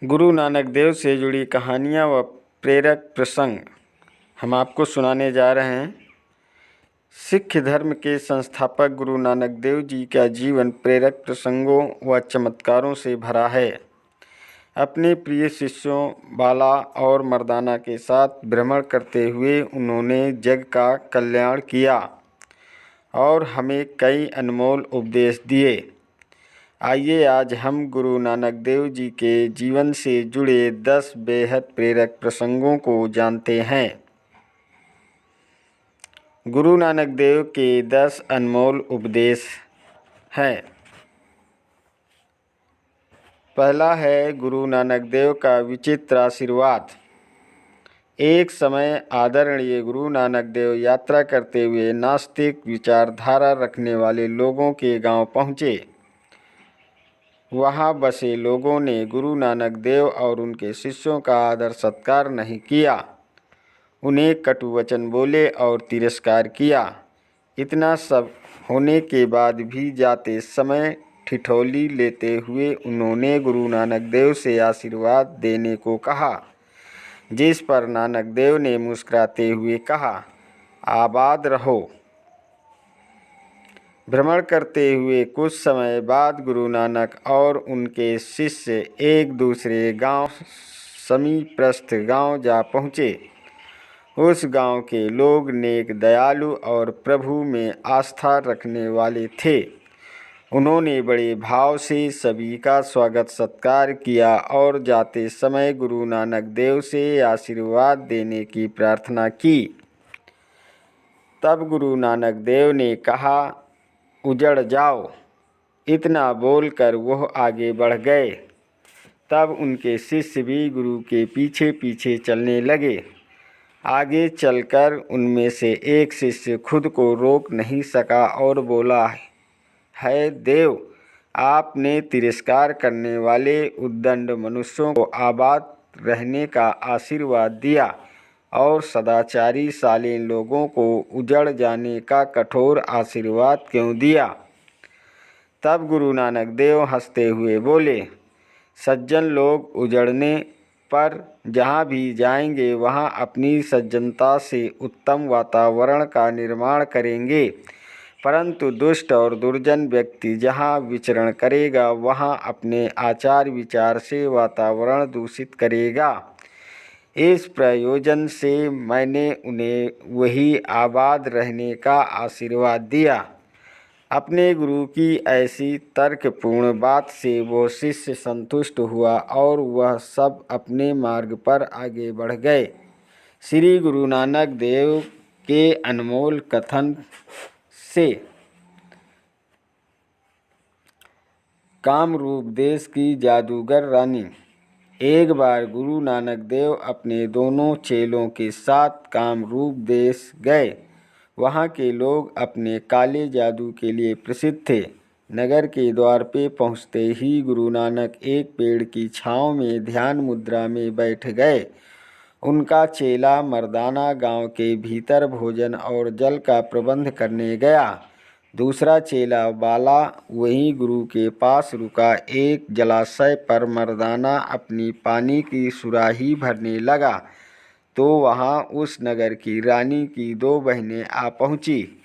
गुरु नानक देव से जुड़ी कहानियाँ व प्रेरक प्रसंग हम आपको सुनाने जा रहे हैं। सिख धर्म के संस्थापक गुरु नानक देव जी का जीवन प्रेरक प्रसंगों व चमत्कारों से भरा है। अपने प्रिय शिष्यों बाला और मर्दाना के साथ भ्रमण करते हुए उन्होंने जग का कल्याण किया और हमें कई अनमोल उपदेश दिए। आइए आज हम गुरु नानक देव जी के जीवन से जुड़े 10 बेहद प्रेरक प्रसंगों को जानते हैं। गुरु नानक देव के 10 अनमोल उपदेश हैं। पहला है गुरु नानक देव का विचित्र आशीर्वाद। एक समय आदरणीय गुरु नानक देव यात्रा करते हुए नास्तिक विचारधारा रखने वाले लोगों के गांव पहुँचे। वहाँ बसे लोगों ने गुरु नानक देव और उनके शिष्यों का आदर सत्कार नहीं किया, उन्हें कटु वचन बोले और तिरस्कार किया। इतना सब होने के बाद भी जाते समय ठिठोली लेते हुए उन्होंने गुरु नानक देव से आशीर्वाद देने को कहा, जिस पर नानक देव ने मुस्कुराते हुए कहा, आबाद रहो। भ्रमण करते हुए कुछ समय बाद गुरु नानक और उनके शिष्य एक दूसरे गांव समीपस्थ गांव जा पहुँचे। उस गांव के लोग नेक, दयालु और प्रभु में आस्था रखने वाले थे। उन्होंने बड़े भाव से सभी का स्वागत सत्कार किया और जाते समय गुरु नानक देव से आशीर्वाद देने की प्रार्थना की। तब गुरु नानक देव ने कहा, उजड़ जाओ। इतना बोलकर वह आगे बढ़ गए। तब उनके शिष्य भी गुरु के पीछे पीछे चलने लगे। आगे चलकर उनमें से एक शिष्य खुद को रोक नहीं सका और बोला, है देव, आपने तिरस्कार करने वाले उद्दंड मनुष्यों को आबाद रहने का आशीर्वाद दिया और सदाचारी शालीन लोगों को उजड़ जाने का कठोर आशीर्वाद क्यों दिया? तब गुरु नानक देव हंसते हुए बोले, सज्जन लोग उजड़ने पर जहाँ भी जाएंगे वहाँ अपनी सज्जनता से उत्तम वातावरण का निर्माण करेंगे, परंतु दुष्ट और दुर्जन व्यक्ति जहाँ विचरण करेगा वहाँ अपने आचार विचार से वातावरण दूषित करेगा। इस प्रयोजन से मैंने उन्हें वही आबाद रहने का आशीर्वाद दिया। अपने गुरु की ऐसी तर्कपूर्ण बात से वो शिष्य संतुष्ट हुआ और वह सब अपने मार्ग पर आगे बढ़ गए। श्री गुरु नानक देव के अनमोल कथन से कामरूप देश की जादूगर रानी। एक बार गुरु नानक देव अपने दोनों चेलों के साथ कामरूप देश गए। वहाँ के लोग अपने काले जादू के लिए प्रसिद्ध थे। नगर के द्वार पे पहुँचते ही गुरु नानक एक पेड़ की छाँव में ध्यान मुद्रा में बैठ गए। उनका चेला मर्दाना गांव के भीतर भोजन और जल का प्रबंध करने गया। दूसरा चेला बाला वहीं गुरु के पास रुका। एक जलाशय पर मर्दाना अपनी पानी की सुराही भरने लगा तो वहाँ उस नगर की रानी की 2 बहनें आ पहुँची।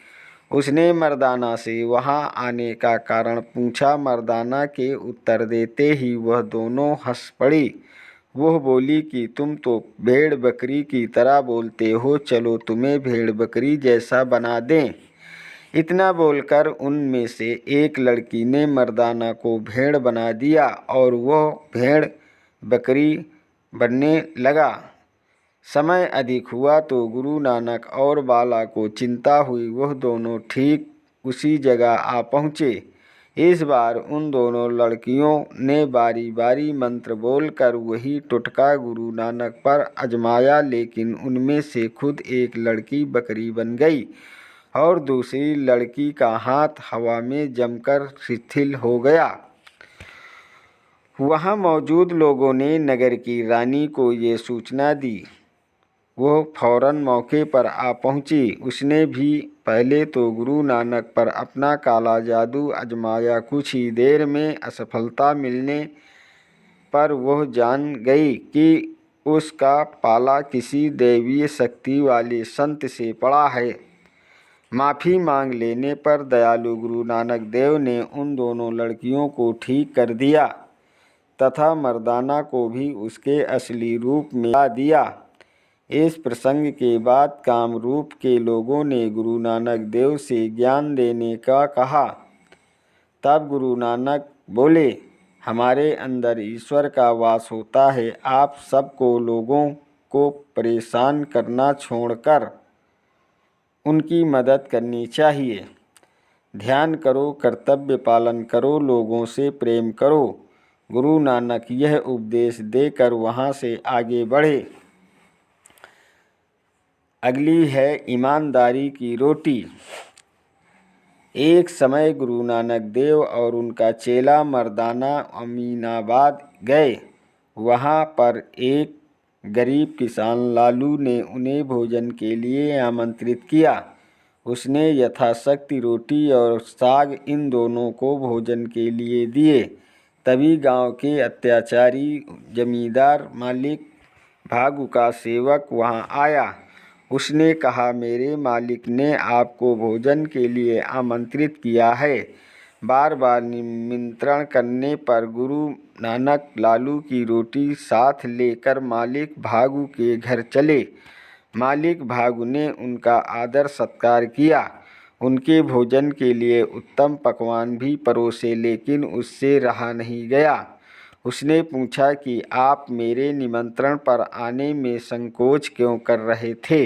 उसने मर्दाना से वहाँ आने का कारण पूछा। मर्दाना के उत्तर देते ही वह दोनों हंस पड़ी। वह बोली कि तुम तो भेड़ बकरी की तरह बोलते हो, चलो तुम्हें भेड़ बकरी जैसा बना दें। इतना बोलकर उनमें से एक लड़की ने मर्दाना को भेड़ बना दिया और वह भेड़ बकरी बनने लगा। समय अधिक हुआ तो गुरु नानक और बाला को चिंता हुई। वह दोनों ठीक उसी जगह आ पहुँचे। इस बार उन दोनों लड़कियों ने बारी बारी मंत्र बोलकर वही टोटका गुरु नानक पर आजमाया, लेकिन उनमें से खुद एक लड़की बकरी बन गई और दूसरी लड़की का हाथ हवा में जमकर शिथिल हो गया। वहाँ मौजूद लोगों ने नगर की रानी को ये सूचना दी। वो फौरन मौके पर आ पहुँची। उसने भी पहले तो गुरु नानक पर अपना काला जादू आजमाया। कुछ ही देर में असफलता मिलने पर वह जान गई कि उसका पाला किसी दैवीय शक्ति वाले संत से पड़ा है। माफ़ी मांग लेने पर दयालु गुरु नानक देव ने उन दोनों लड़कियों को ठीक कर दिया तथा मर्दाना को भी उसके असली रूप में ला दिया। इस प्रसंग के बाद कामरूप के लोगों ने गुरु नानक देव से ज्ञान देने का कहा। तब गुरु नानक बोले, हमारे अंदर ईश्वर का वास होता है। आप सबको लोगों को परेशान करना छोड़कर उनकी मदद करनी चाहिए। ध्यान करो, कर्तव्य पालन करो, लोगों से प्रेम करो। गुरु नानक यह उपदेश देकर वहाँ से आगे बढ़े। अगली है ईमानदारी की रोटी। एक समय गुरु नानक देव और उनका चेला मर्दाना अमीनाबाद गए। वहाँ पर एक गरीब किसान लालू ने उन्हें भोजन के लिए आमंत्रित किया। उसने यथाशक्ति रोटी और साग इन दोनों को भोजन के लिए दिए। तभी गांव के अत्याचारी जमींदार मालिक भागु का सेवक वहां आया। उसने कहा, मेरे मालिक ने आपको भोजन के लिए आमंत्रित किया है। बार बार निमंत्रण करने पर गुरु नानक लालू की रोटी साथ लेकर मालिक भागु के घर चले। मालिक भागु ने उनका आदर सत्कार किया। उनके भोजन के लिए उत्तम पकवान भी परोसे, लेकिन उससे रहा नहीं गया। उसने पूछा कि आप मेरे निमंत्रण पर आने में संकोच क्यों कर रहे थे?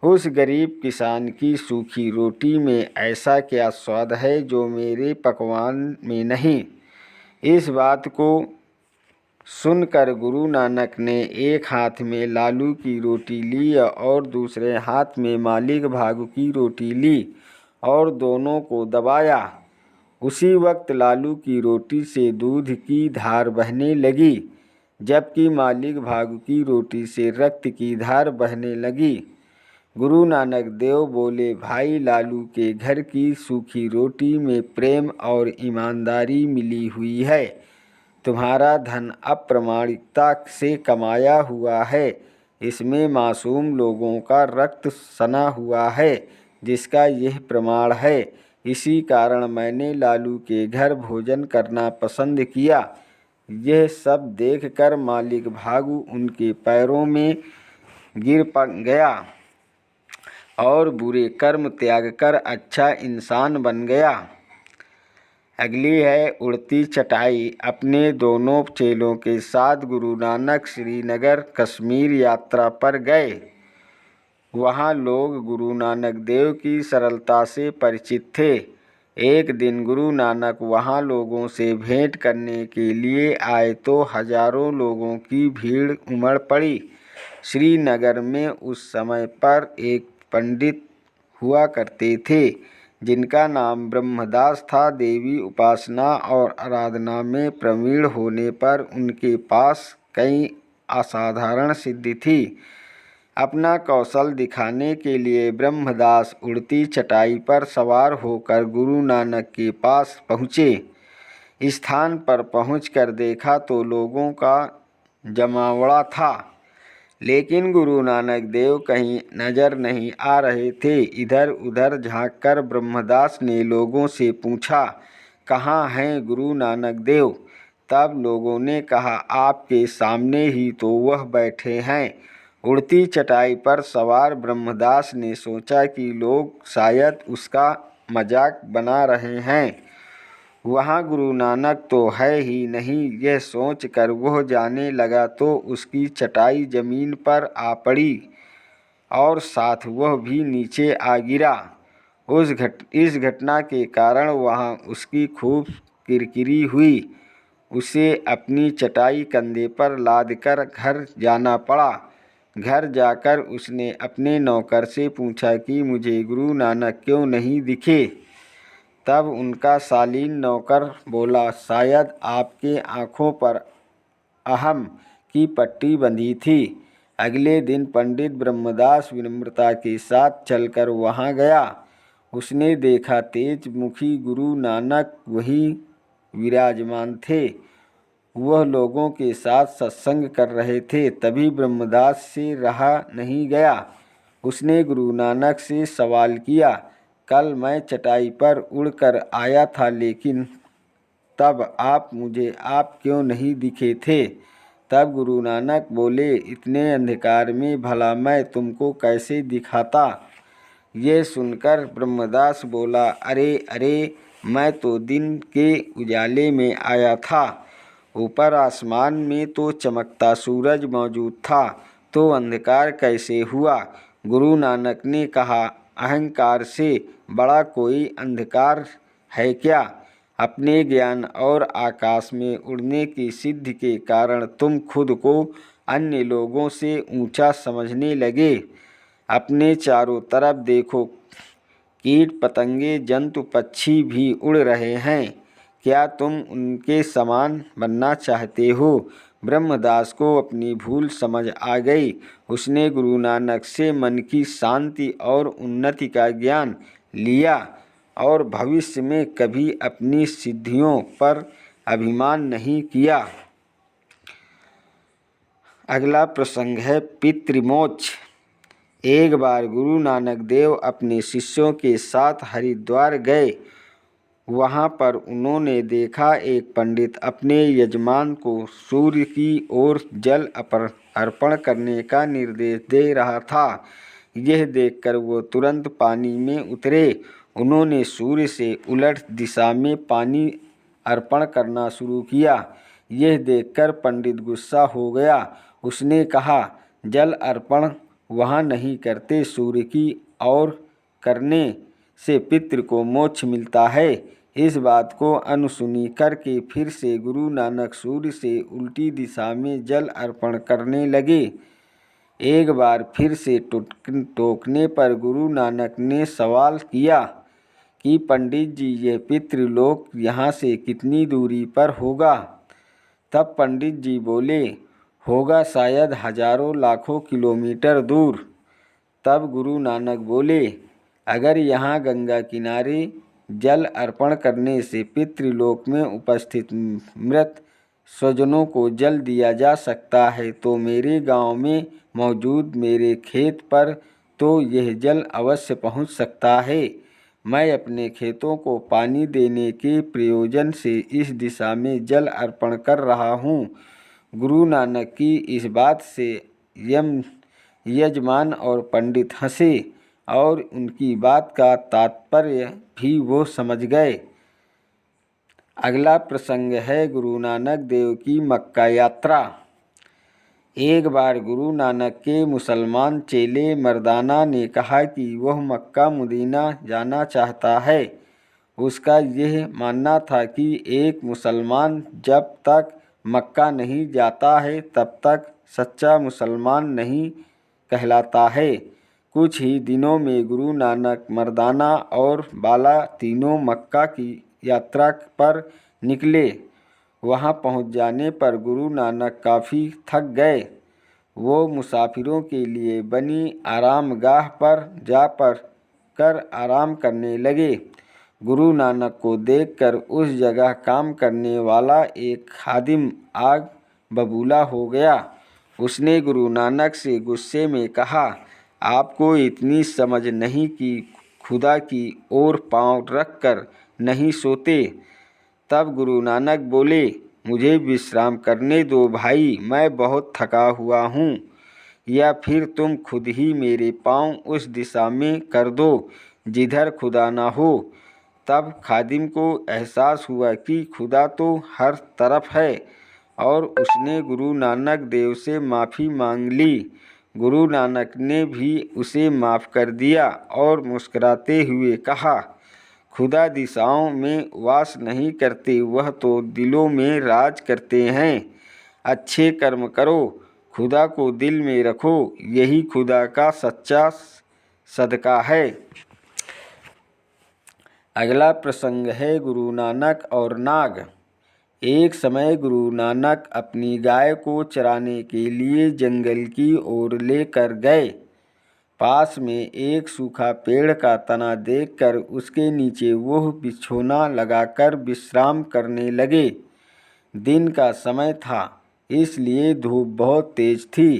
उस गरीब किसान की सूखी रोटी में ऐसा क्या स्वाद है जो मेरे पकवान में नहीं? इस बात को सुनकर गुरु नानक ने एक हाथ में लालू की रोटी ली और दूसरे हाथ में मालिक भागु की रोटी ली और दोनों को दबाया। उसी वक्त लालू की रोटी से दूध की धार बहने लगी, जबकि मालिक भागु की रोटी से रक्त की धार बहने लगी। गुरु नानक देव बोले, भाई लालू के घर की सूखी रोटी में प्रेम और ईमानदारी मिली हुई है। तुम्हारा धन अप्रामाणिकता से कमाया हुआ है। इसमें मासूम लोगों का रक्त सना हुआ है, जिसका यह प्रमाण है। इसी कारण मैंने लालू के घर भोजन करना पसंद किया। यह सब देखकर मालिक भागु उनके पैरों में गिर पड़ गया और बुरे कर्म त्याग कर अच्छा इंसान बन गया। अगली है उड़ती चटाई। अपने दोनों चेलों के साथ गुरु नानक श्रीनगर कश्मीर यात्रा पर गए। वहाँ लोग गुरु नानक देव की सरलता से परिचित थे। एक दिन गुरु नानक वहाँ लोगों से भेंट करने के लिए आए तो हजारों लोगों की भीड़ उमड़ पड़ी। श्रीनगर में उस समय पर एक पंडित हुआ करते थे, जिनका नाम ब्रह्मदास था। देवी उपासना और आराधना में प्रवीण होने पर उनके पास कई असाधारण सिद्धि थी। अपना कौशल दिखाने के लिए ब्रह्मदास उड़ती चटाई पर सवार होकर गुरु नानक के पास पहुँचे। स्थान पर पहुंचकर देखा तो लोगों का जमावड़ा था, लेकिन गुरु नानक देव कहीं नजर नहीं आ रहे थे। इधर उधर झांककर ब्रह्मदास ने लोगों से पूछा, कहाँ हैं गुरु नानक देव? तब लोगों ने कहा, आपके सामने ही तो वह बैठे हैं। उड़ती चटाई पर सवार ब्रह्मदास ने सोचा कि लोग शायद उसका मजाक बना रहे हैं। वहाँ गुरु नानक तो है ही नहीं, यह सोचकर वह जाने लगा तो उसकी चटाई जमीन पर आ पड़ी और साथ वह भी नीचे आ गिरा। इस घटना के कारण वहाँ उसकी खूब किरकिरी हुई। उसे अपनी चटाई कंधे पर लादकर घर जाना पड़ा। घर जाकर उसने अपने नौकर से पूछा कि मुझे गुरु नानक क्यों नहीं दिखे? तब उनका शालीन नौकर बोला, शायद आपके आँखों पर अहम की पट्टी बंधी थी। अगले दिन पंडित ब्रह्मदास विनम्रता के साथ चलकर वहाँ गया। उसने देखा तेज मुखी गुरु नानक वहीं विराजमान थे। वह लोगों के साथ सत्संग कर रहे थे। तभी ब्रह्मदास से रहा नहीं गया। उसने गुरु नानक से सवाल किया, कल मैं चटाई पर उड़कर आया था, लेकिन तब आप क्यों नहीं दिखे थे? तब गुरु नानक बोले, इतने अंधकार में भला मैं तुमको कैसे दिखाता? ये सुनकर ब्रह्मदास बोला, अरे अरे, मैं तो दिन के उजाले में आया था। ऊपर आसमान में तो चमकता सूरज मौजूद था, तो अंधकार कैसे हुआ? गुरु नानक ने कहा, अहंकार से बड़ा कोई अंधकार है क्या? अपने ज्ञान और आकाश में उड़ने की सिद्धि के कारण तुम खुद को अन्य लोगों से ऊंचा समझने लगे। अपने चारों तरफ देखो, कीट पतंगे जंतु पक्षी भी उड़ रहे हैं। क्या तुम उनके समान बनना चाहते हो? ब्रह्मदास को अपनी भूल समझ आ गई। उसने गुरु नानक से मन की शांति और उन्नति का ज्ञान लिया और भविष्य में कभी अपनी सिद्धियों पर अभिमान नहीं किया। अगला प्रसंग है पितृमोक्ष। एक बार गुरु नानक देव अपने शिष्यों के साथ हरिद्वार गए। वहाँ पर उन्होंने देखा, एक पंडित अपने यजमान को सूर्य की ओर जल अर्पण करने का निर्देश दे रहा था। यह देखकर वो तुरंत पानी में उतरे। उन्होंने सूर्य से उलट दिशा में पानी अर्पण करना शुरू किया। यह देखकर पंडित गुस्सा हो गया। उसने कहा, जल अर्पण वहाँ नहीं करते, सूर्य की ओर करने से पितृ को मोक्ष मिलता है। इस बात को अनसुनी करके फिर से गुरु नानक सूर्य से उल्टी दिशा में जल अर्पण करने लगे। एक बार फिर से टोकने पर गुरु नानक ने सवाल किया कि पंडित जी, ये पितृलोक यहाँ से कितनी दूरी पर होगा? तब पंडित जी बोले, होगा शायद हजारों लाखों किलोमीटर दूर। तब गुरु नानक बोले, अगर यहाँ गंगा किनारे जल अर्पण करने से पितृलोक में उपस्थित मृत स्वजनों को जल दिया जा सकता है, तो मेरे गांव में मौजूद मेरे खेत पर तो यह जल अवश्य पहुंच सकता है। मैं अपने खेतों को पानी देने के प्रयोजन से इस दिशा में जल अर्पण कर रहा हूँ। गुरु नानक की इस बात से यजमान और पंडित हंसे और उनकी बात का तात्पर्य भी वो समझ गए। अगला प्रसंग है गुरु नानक देव की मक्का यात्रा। एक बार गुरु नानक के मुसलमान चेले मर्दाना ने कहा कि वह मक्का मदीना जाना चाहता है। उसका यह मानना था कि एक मुसलमान जब तक मक्का नहीं जाता है तब तक सच्चा मुसलमान नहीं कहलाता है। कुछ ही दिनों में गुरु नानक मर्दाना और बाला तीनों मक्का की यात्रा पर निकले। वहां पहुंच जाने पर गुरु नानक काफ़ी थक गए। वो मुसाफिरों के लिए बनी आरामगाह पर जा कर आराम करने लगे। गुरु नानक को देखकर उस जगह काम करने वाला एक खादिम आग बबूला हो गया। उसने गुरु नानक से गुस्से में कहा, आपको इतनी समझ नहीं कि खुदा की ओर पांव रख कर नहीं सोते? तब गुरु नानक बोले, मुझे विश्राम करने दो भाई, मैं बहुत थका हुआ हूँ। या फिर तुम खुद ही मेरे पांव उस दिशा में कर दो जिधर खुदा ना हो। तब खादिम को एहसास हुआ कि खुदा तो हर तरफ है और उसने गुरु नानक देव से माफ़ी मांग ली। गुरु नानक ने भी उसे माफ़ कर दिया और मुस्कुराते हुए कहा, खुदा दिशाओं में वास नहीं करते, वह तो दिलों में राज करते हैं। अच्छे कर्म करो, खुदा को दिल में रखो, यही खुदा का सच्चा सदका है। अगला प्रसंग है गुरु नानक और नाग। एक समय गुरु नानक अपनी गाय को चराने के लिए जंगल की ओर लेकर गए। पास में एक सूखा पेड़ का तना देखकर उसके नीचे वह बिछौना लगाकर विश्राम करने लगे। दिन का समय था, इसलिए धूप बहुत तेज थी।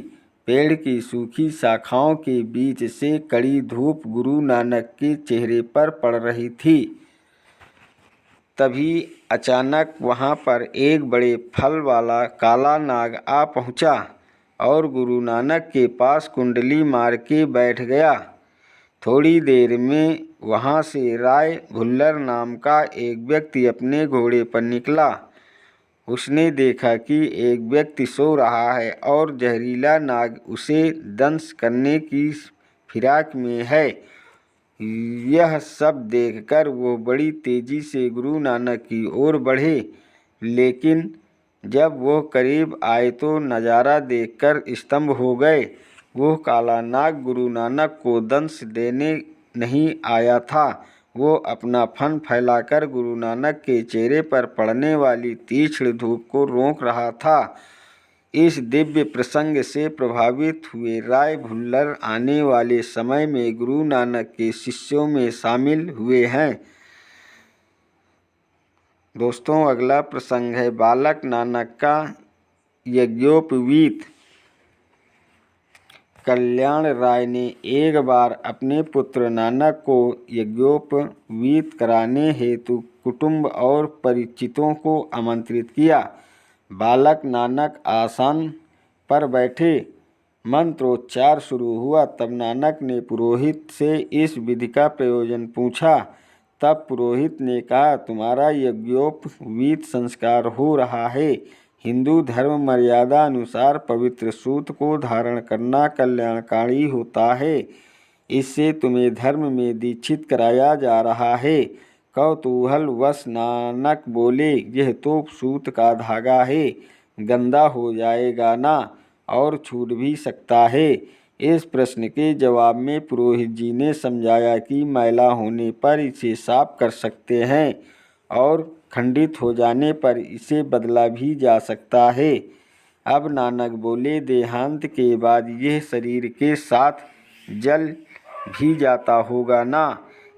पेड़ की सूखी शाखाओं के बीच से कड़ी धूप गुरु नानक के चेहरे पर पड़ रही थी। तभी अचानक वहाँ पर एक बड़े फल वाला काला नाग आ पहुँचा और गुरु नानक के पास कुंडली मार के बैठ गया। थोड़ी देर में वहाँ से राय भुल्लर नाम का एक व्यक्ति अपने घोड़े पर निकला। उसने देखा कि एक व्यक्ति सो रहा है और जहरीला नाग उसे दंश करने की फिराक में है। यह सब देखकर वो बड़ी तेजी से गुरु नानक की ओर बढ़े, लेकिन जब वो करीब आए तो नज़ारा देखकर स्तंभ हो गए। वो काला नाग गुरु नानक को दंश देने नहीं आया था, वो अपना फन फैलाकर गुरु नानक के चेहरे पर पड़ने वाली तीक्ष्ण धूप को रोक रहा था। इस दिव्य प्रसंग से प्रभावित हुए राय भुल्लर आने वाले समय में गुरु नानक के शिष्यों में शामिल हुए हैं। दोस्तों, अगला प्रसंग है बालक नानक का यज्ञोपवीत। कल्याण राय ने एक बार अपने पुत्र नानक को यज्ञोपवीत कराने हेतु कुटुंब और परिचितों को आमंत्रित किया। बालक नानक आसन पर बैठे, मंत्रोच्चार शुरू हुआ। तब नानक ने पुरोहित से इस विधि का प्रयोजन पूछा। तब पुरोहित ने कहा, तुम्हारा यज्ञोपवीत संस्कार हो रहा है। हिंदू धर्म मर्यादा अनुसार पवित्र सूत को धारण करना कल्याणकारी होता है। इससे तुम्हें धर्म में दीक्षित कराया जा रहा है। कौतूहलवश नानक बोले, यह तो सूत का धागा है, गंदा हो जाएगा ना, और छूट भी सकता है। इस प्रश्न के जवाब में पुरोहित जी ने समझाया कि मैला होने पर इसे साफ कर सकते हैं और खंडित हो जाने पर इसे बदला भी जा सकता है। अब नानक बोले, देहांत के बाद यह शरीर के साथ जल भी जाता होगा ना।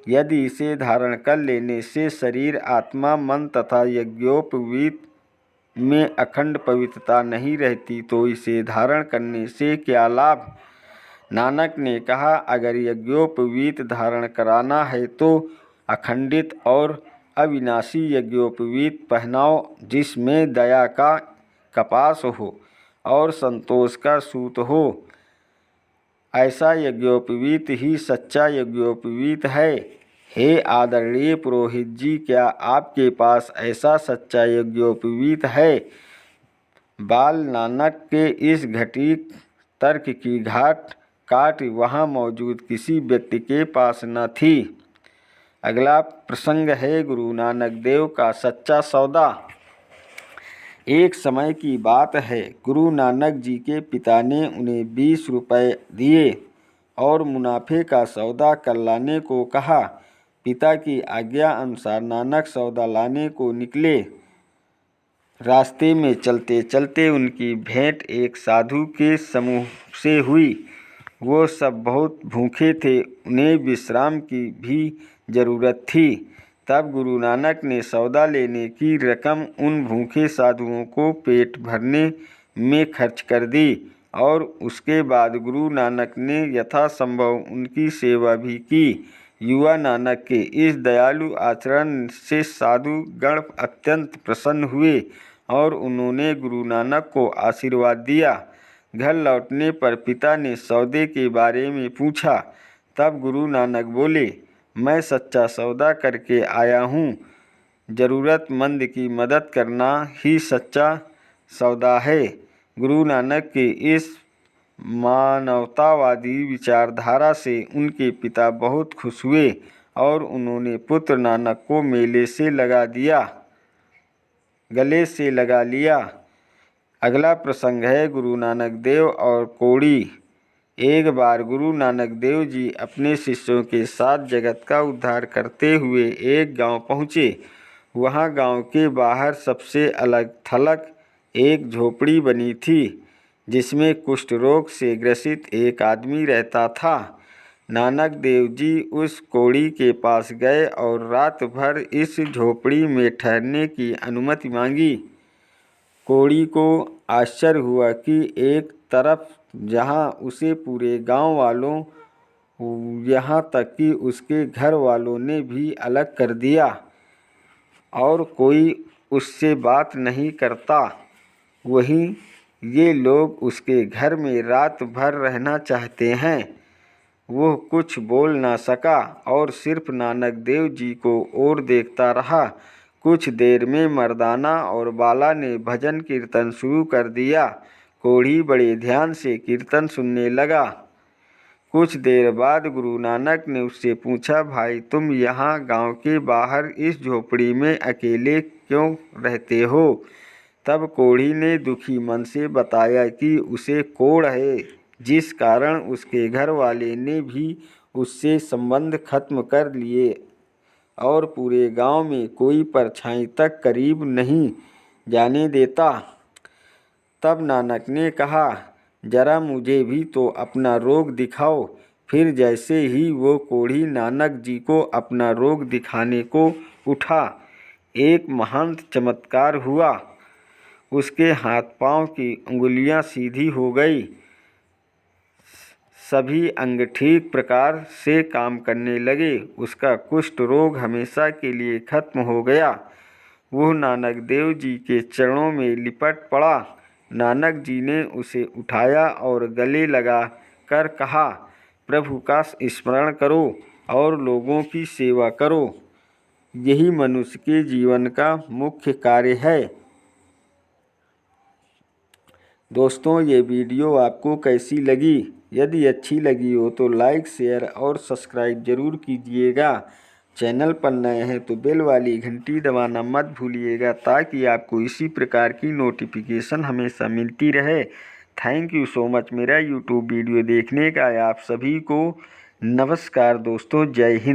यदि इसे धारण कर लेने से शरीर, आत्मा, मन तथा यज्ञोपवीत में अखंड पवित्रता नहीं रहती तो इसे धारण करने से क्या लाभ। नानक ने कहा, अगर यज्ञोपवीत धारण कराना है तो अखंडित और अविनाशी यज्ञोपवीत पहनाओ, जिसमें दया का कपास हो और संतोष का सूत हो। ऐसा यज्ञोपवीत ही सच्चा यज्ञोपवीत है। हे आदरणीय पुरोहित जी, क्या आपके पास ऐसा सच्चा यज्ञोपवीत है? बाल नानक के इस घटी तर्क की घाट काट वहाँ मौजूद किसी व्यक्ति के पास न थी। अगला प्रसंग है गुरु नानक देव का सच्चा सौदा। एक समय की बात है, गुरु नानक जी के पिता ने उन्हें 20 रुपये दिए और मुनाफे का सौदा कर लाने को कहा। पिता की आज्ञा अनुसार नानक सौदा लाने को निकले। रास्ते में चलते चलते उनकी भेंट एक साधु के समूह से हुई। वो सब बहुत भूखे थे, उन्हें विश्राम की भी ज़रूरत थी। तब गुरु नानक ने सौदा लेने की रकम उन भूखे साधुओं को पेट भरने में खर्च कर दी और उसके बाद गुरु नानक ने यथासंभव उनकी सेवा भी की। युवा नानक के इस दयालु आचरण से साधु गण अत्यंत प्रसन्न हुए और उन्होंने गुरु नानक को आशीर्वाद दिया। घर लौटने पर पिता ने सौदे के बारे में पूछा। तब गुरु नानक बोले, मैं सच्चा सौदा करके आया हूँ। ज़रूरतमंद की मदद करना ही सच्चा सौदा है। गुरु नानक के इस मानवतावादी विचारधारा से उनके पिता बहुत खुश हुए और उन्होंने पुत्र नानक को गले से लगा लिया। अगला प्रसंग है गुरु नानक देव और कोड़ी। एक बार गुरु नानक देव जी अपने शिष्यों के साथ जगत का उद्धार करते हुए एक गांव पहुँचे। वहां गांव के बाहर सबसे अलग थलग एक झोपड़ी बनी थी, जिसमें कुष्ठ रोग से ग्रसित एक आदमी रहता था। नानक देव जी उस कोड़ी के पास गए और रात भर इस झोपड़ी में ठहरने की अनुमति मांगी। कोढ़ी को आश्चर्य हुआ कि एक तरफ जहाँ उसे पूरे गांव वालों, यहाँ तक कि उसके घर वालों ने भी अलग कर दिया और कोई उससे बात नहीं करता, वहीं ये लोग उसके घर में रात भर रहना चाहते हैं। वह कुछ बोल ना सका और सिर्फ नानक देव जी को और देखता रहा। कुछ देर में मर्दाना और बाला ने भजन कीर्तन शुरू कर दिया। कोढ़ी बड़े ध्यान से कीर्तन सुनने लगा। कुछ देर बाद गुरु नानक ने उससे पूछा, भाई तुम यहाँ गांव के बाहर इस झोपड़ी में अकेले क्यों रहते हो? तब कोढ़ी ने दुखी मन से बताया कि उसे कोढ़ है, जिस कारण उसके घर वाले ने भी उससे संबंध खत्म कर लिए और पूरे गांव में कोई परछाई तक करीब नहीं जाने देता। तब नानक ने कहा, जरा मुझे भी तो अपना रोग दिखाओ। फिर जैसे ही वो कोढ़ी नानक जी को अपना रोग दिखाने को उठा, एक महान चमत्कार हुआ। उसके हाथ पांव की उंगलियां सीधी हो गई, सभी अंग ठीक प्रकार से काम करने लगे। उसका कुष्ठ रोग हमेशा के लिए खत्म हो गया। वह नानक देव जी के चरणों में लिपट पड़ा। नानक जी ने उसे उठाया और गले लगा कर कहा, प्रभु का स्मरण करो और लोगों की सेवा करो। यही मनुष्य के जीवन का मुख्य कार्य है। दोस्तों, ये वीडियो आपको कैसी लगी? यदि अच्छी लगी हो तो लाइक, शेयर और सब्सक्राइब जरूर कीजिएगा। चैनल पर नए हैं तो बेल वाली घंटी दबाना मत भूलिएगा, ताकि आपको इसी प्रकार की नोटिफिकेशन हमेशा मिलती रहे। थैंक यू सो मच मेरा यूट्यूब वीडियो देखने का। आप सभी को नमस्कार दोस्तों, जय हिंद।